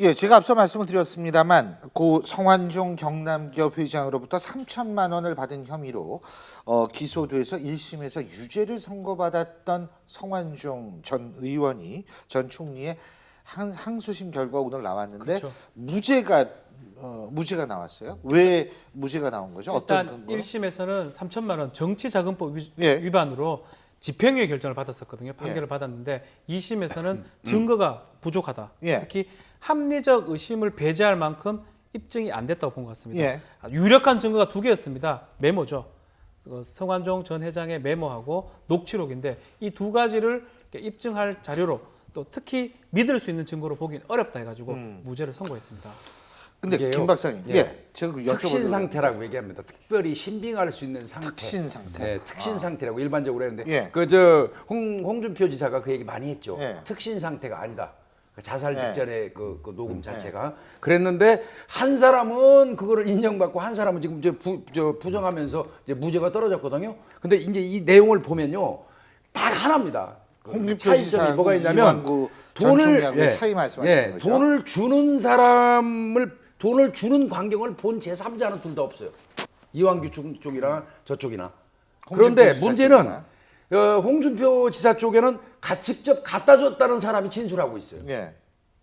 예, 제가 앞서 말씀을 드렸습니다만 고 성완종 경남기업 회장으로부터 3천만 원을 받은 혐의로 기소돼서 1심에서 유죄를 선고받았던 성완종 전 의원이 전 총리의 항소심 결과 오늘 나왔는데 그렇죠. 무죄가 나왔어요. 왜 무죄가 나온 거죠? 어떤 일단 근거로? 1심에서는 3천만 원 정치자금법 예. 위반으로 집행유예 결정을 받았었거든요. 판결을 받았는데 2심에서는 증거가 부족하다. 예. 특히 합리적 의심을 배제할 만큼 입증이 안 됐다고 본 것 같습니다. 예. 유력한 증거가 두 개였습니다. 메모죠. 성완종 전 회장의 메모하고 녹취록인데 이 두 가지를 입증할 자료로 또 특히 믿을 수 있는 증거로 보기는 어렵다 해가지고 무죄를 선고했습니다. 근데 이게요. 김 박사님, 제가 특신 상태라고 얘기합니다. 특별히 신빙할 수 있는 상태. 특신 상태. 네, 특신 상태라고 일반적으로 했는데 예. 그저 홍준표 지사가 그 얘기 많이 했죠. 예. 특신 상태가 아니다. 자살 직전에 그 녹음 자체가 그랬는데 한 사람은 그거를 인정받고 한 사람은 지금 이제 부정하면서 이제 무죄가 떨어졌거든요. 근데 이제 이 내용을 보면요, 딱 하나입니다. 홍준표 차이점이 지사하고 뭐가 있냐면 이완구 전 총리하고의 차이 말씀하시는 거죠? 돈을 주는 광경을 본 제3자는 둘 다 없어요. 이완규 쪽이나 저쪽이나. 그런데 지사 문제는 쪽이나. 홍준표 지사 쪽에는 직접 갖다 줬다는 사람이 진술하고 있어요. 예.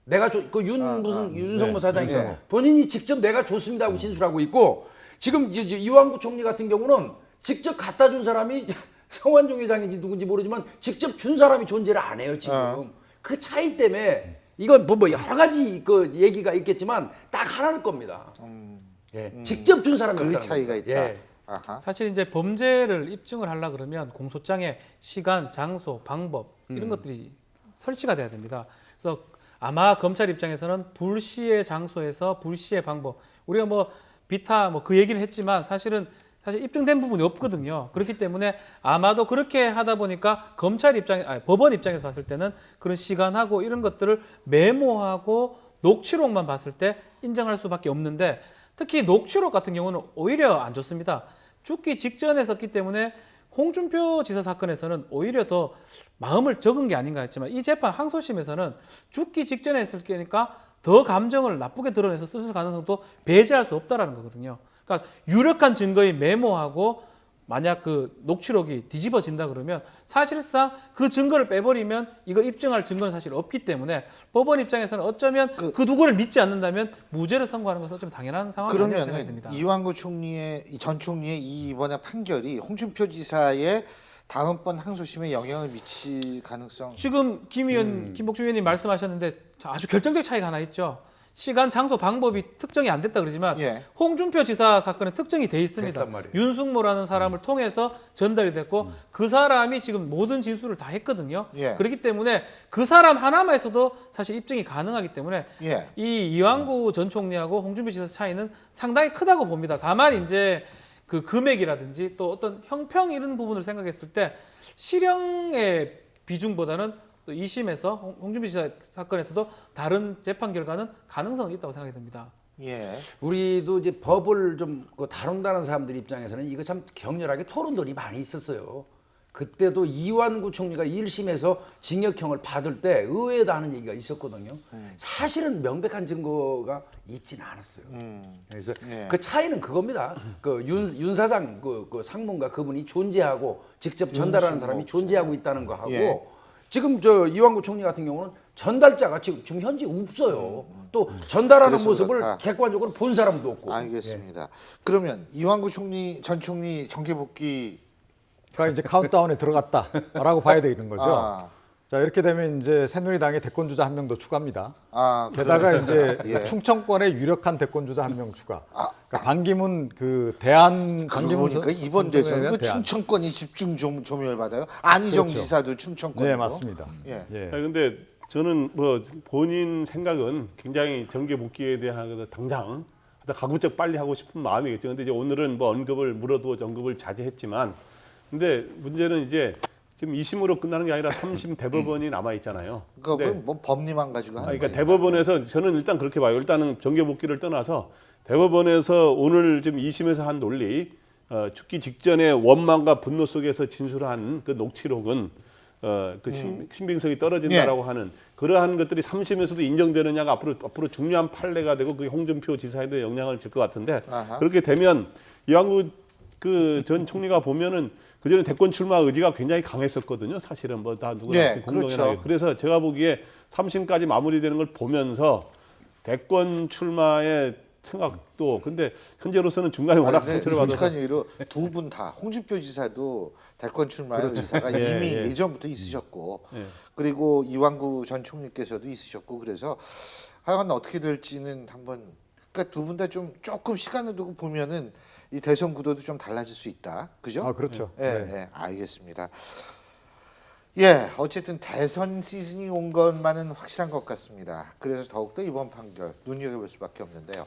내가 윤석모 사장이 네. 본인이 직접 내가 줬습니다 하고 진술하고 있고, 지금 이제 이완구 총리 같은 경우는 직접 갖다 준 사람이 성완종 회장인지 누군지 모르지만 직접 준 사람이 존재를 안 해요 지금. 그 차이 때문에 이건 뭐 여러 가지 그 얘기가 있겠지만 딱 하나일 겁니다. 직접 준 사람이 그 없다는 차이가 거죠. 있다. 예. 아하. 사실 이제 범죄를 입증을 하려 그러면 공소장에 시간, 장소, 방법 이런 것들이 설치가 돼야 됩니다. 그래서 아마 검찰 입장에서는 불시의 장소에서 불시의 방법, 우리가 뭐 비타 뭐 그 얘기는 했지만 사실 입증된 부분이 없거든요. 그렇기 때문에 아마도 그렇게 하다 보니까 법원 입장에서 봤을 때는 그런 시간하고 이런 것들을 메모하고 녹취록만 봤을 때 인정할 수밖에 없는데, 특히 녹취록 같은 경우는 오히려 안 좋습니다. 죽기 직전에 썼기 때문에 홍준표 지사 사건에서는 오히려 더 마음을 적은 게 아닌가 했지만, 이 재판 항소심에서는 죽기 직전에 했을 거니까 더 감정을 나쁘게 드러내서 썼을 가능성도 배제할 수 없다라는 거거든요. 그러니까 유력한 증거의 메모하고 만약 그 녹취록이 뒤집어진다 그러면 사실상 그 증거를 빼버리면 이거 입증할 증거는 사실 없기 때문에 법원 입장에서는 어쩌면 그 누구를 믿지 않는다면 무죄를 선고하는 것은 좀 당연한 상황이 아니라고 생각이 그러면 듭니다. 이완구 전 총리의 이번에 판결이 홍준표 지사의 다음번 항소심에 영향을 미칠 가능성? 지금 김복주 의원님 말씀하셨는데 아주 결정적 차이가 하나 있죠. 시간, 장소, 방법이 특정이 안 됐다 그러지만 예. 홍준표 지사 사건은 특정이 돼 있습니다. 됐단 말이에요. 윤숙모라는 사람을 통해서 전달이 됐고 그 사람이 지금 모든 진술을 다 했거든요. 예. 그렇기 때문에 그 사람 하나만 있어도 사실 입증이 가능하기 때문에 예. 이 이완구 전 총리하고 홍준표 지사 차이는 상당히 크다고 봅니다. 다만 이제 그 금액이라든지 또 어떤 형평 이런 부분을 생각했을 때 실형의 비중보다는 또 2심에서 홍준표 지사 사건에서도 다른 재판 결과는 가능성은 있다고 생각이 듭니다. 예. 우리도 이제 법을 좀 다룬다는 사람들 입장에서는 이거 참 격렬하게 토론들이 많이 있었어요. 그때도 이완구 총리가 1심에서 징역형을 받을 때 의외다 하는 얘기가 있었거든요. 사실은 명백한 증거가 있지는 않았어요. 그래서 예. 그 차이는 그겁니다. 그 윤 사장 그 상무가 그분이 존재하고 직접 전달하는 사람이 존재하고 있다는 거 하고, 예. 지금 저 이완구 총리 같은 경우는 전달자가 지금 현재 없어요. 또 전달하는 그래서 모습을 그렇다. 객관적으로 본 사람도 없고. 알겠습니다. 그러면 이완구 전 총리 정계 복귀 그러니까 이제 카운트다운에 들어갔다라고 봐야 되는 거죠. 아. 자, 이렇게 되면 이제 새누리당에 대권 주자 한 명 더 추가입니다. 게다가 그래요? 이제 예. 충청권에 유력한 대권 주자 한 명 추가. 아. 그러니까 반기문 그러고 보니까 이번 대선 그 대안. 충청권이 집중 조명을 받아요. 안희정 그렇죠. 지사도 충청권이고. 네, 맞습니다. 예. 예. 근데 저는 뭐 본인 생각은 굉장히 정계 복귀에 대한 당장 가급적 빨리 하고 싶은 마음이겠죠. 근데 이제 오늘은 뭐 언급을 물어도 언급을 자제했지만, 근데 문제는 이제 지금 2심으로 끝나는 게 아니라 3심 대법원이 남아 있잖아요. 그거 뭐 법리만 가지고 하는 그러니까 거니까. 대법원에서 저는 일단 그렇게 봐요. 일단은 정계 복귀를 떠나서 대법원에서 오늘 지금 2심에서 한 논리, 죽기 직전에 원망과 분노 속에서 진술한 그 녹취록은 신빙성이 떨어진다라고 하는 그러한 것들이 3심에서도 인정되느냐가 앞으로 중요한 판례가 되고 그게 홍준표 지사에도 영향을 줄 것 같은데 그렇게 되면 이완구 그 전 총리가 보면은 그전에 대권 출마 의지가 굉장히 강했었거든요. 사실은 뭐 다 누구나 공동연하게. 그렇죠. 그래서 제가 보기에 3심까지 마무리되는 걸 보면서 대권 출마의 생각도 근데 현재로서는 중간에 워낙 상처를 받아서 솔직한 얘기로 두 분 다 홍준표 지사도 대권 출마의 의사가 이미 예전부터 있으셨고 그리고 이완구 전 총리께서도 있으셨고 그래서 하여간 어떻게 될지는 한번 그러니까 두 분 다 좀 조금 시간을 두고 보면은 이 대선 구도도 좀 달라질 수 있다. 그죠? 아, 그렇죠. 예, 알겠습니다. 예, 어쨌든 대선 시즌이 온 것만은 확실한 것 같습니다. 그래서 더욱더 이번 판결 눈여겨볼 수밖에 없는데요.